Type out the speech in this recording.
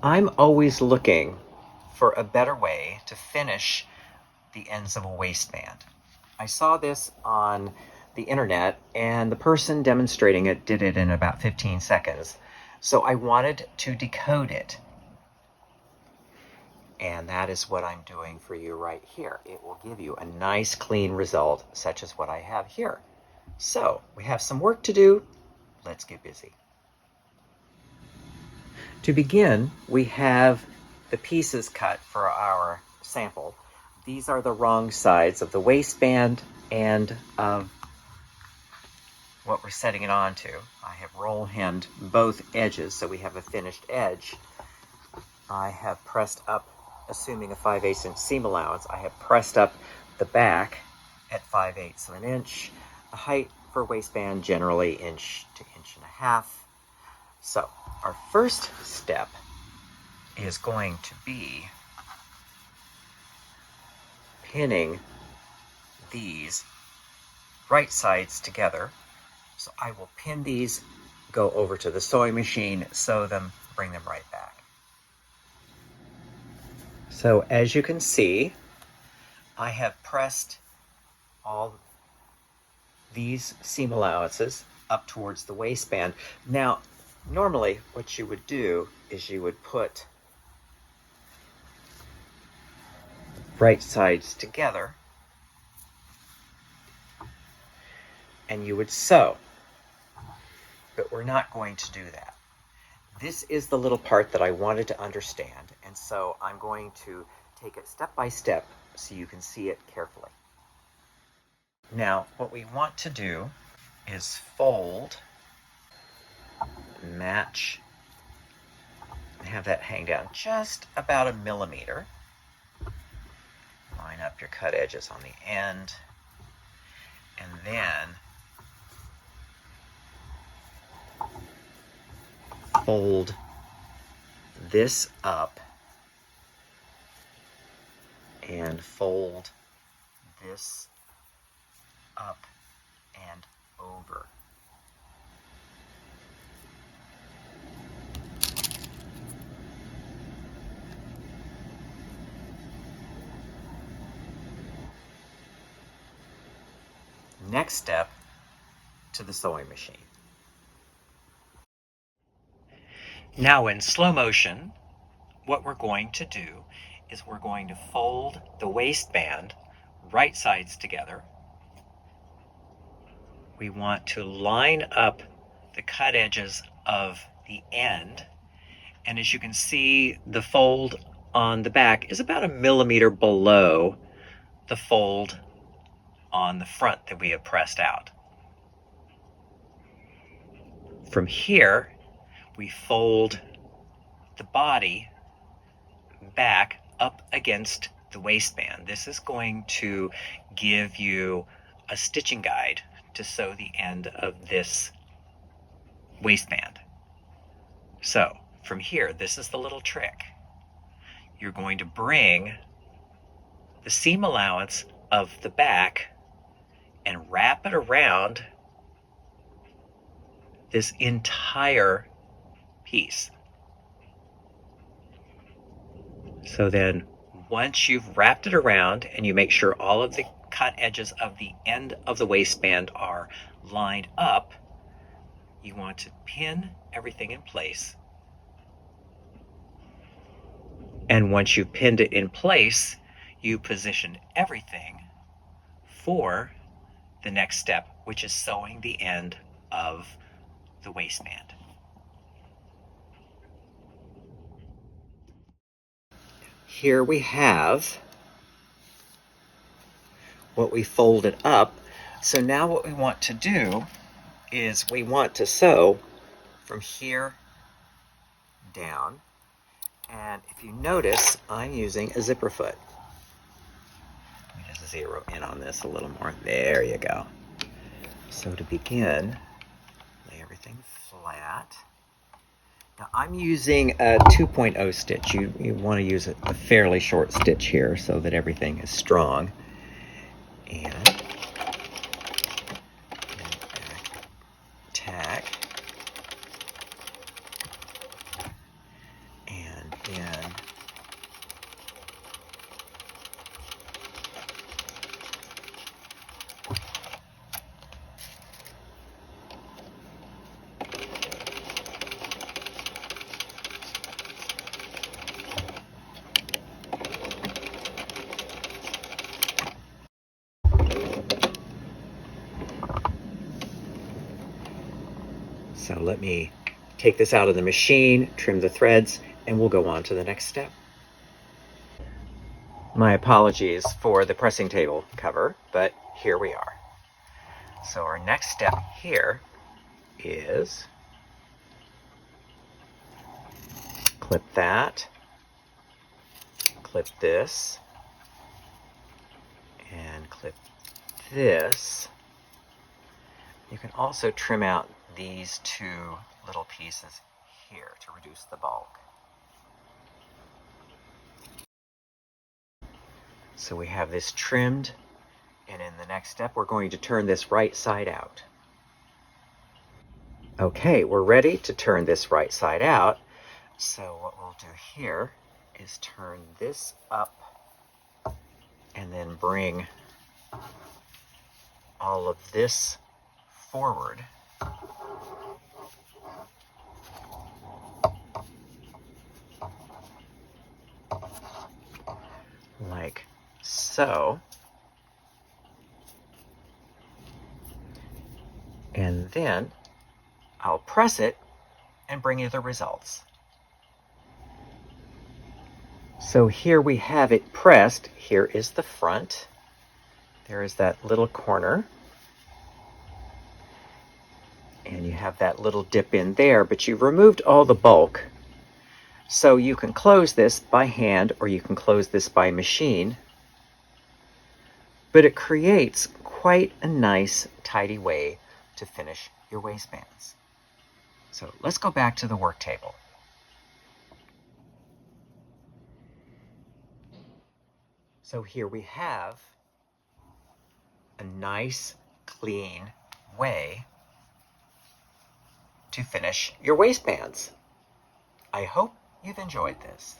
I'm always looking for a better way to finish the ends of a waistband. I saw this on the internet, and the person demonstrating it did it in about 15 seconds. So I wanted to decode it. And that is what I'm doing for you right here. It will give you a nice clean result, such as what I have here. So we have some work to do. Let's get busy. To begin, we have the pieces cut for our sample. These are the wrong sides of the waistband and of what we're setting it onto. I have roll hemmed both edges so we have a finished edge. I have pressed up, assuming a 5/8 inch seam allowance, I have pressed up the back at 5/8 of an inch. The height for waistband generally inch to inch and a half. So our first step is going to be pinning these right sides together. So I will pin these, go over to the sewing machine, sew them, bring them right back. So as you can see, I have pressed all these seam allowances up towards the waistband. Now, normally what you would do is you would put right sides together and you would sew. But we're not going to do that. This is the little part that I wanted to understand, and so I'm going to take it step by step so you can see it carefully. Now, what we want to do is fold, match, and have that hang down just about 1 millimeter. Line up your cut edges on the end, and then fold this up and fold this up and over. Next step, to the sewing machine. Now in slow motion, what we're going to do is we're going to fold the waistband right sides together. We want to line up the cut edges of the end, and as you can see, the fold on the back is about 1 millimeter below the fold on the front that we have pressed out. From here, we fold the body back up against the waistband. This is going to give you a stitching guide to sew the end of this waistband. So from here, this is the little trick. You're going to bring the seam allowance of the back and wrap it around this entire piece. So then once you've wrapped it around and you make sure all of the cut edges of the end of the waistband are lined up, you want to pin everything in place. And once you've pinned it in place, you position everything for the next step, which is sewing the end of the waistband. Here we have what we folded up. So now what we want to do is we want to sew from here down. And if you notice, I'm using a zipper foot. Let me just zero in on this a little more. There you go. So to begin, lay everything flat. Now I'm using a 2.0 stitch. You want to use a fairly short stitch here so that everything is strong. And back tack. And So let me take this out of the machine, trim the threads, and we'll go on to the next step. My apologies for the pressing table cover, but here we are. So our next step here is clip that, clip this, and clip this. You can also trim out these two little pieces here to reduce the bulk. So we have this trimmed, and in the next step we're going to turn this right side out. Okay, we're ready to turn this right side out. So what we'll do here is turn this up and then bring all of this forward. Like so. And then I'll press it and bring you the results. So here we have it pressed. Here is the front. There is that little corner. And you have that little dip in there, but you've removed all the bulk. So you can close this by hand or you can close this by machine. But it creates quite a nice, tidy way to finish your waistbands. So let's go back to the work table. So here we have a nice, clean way to finish your waistbands. I hope you've enjoyed this.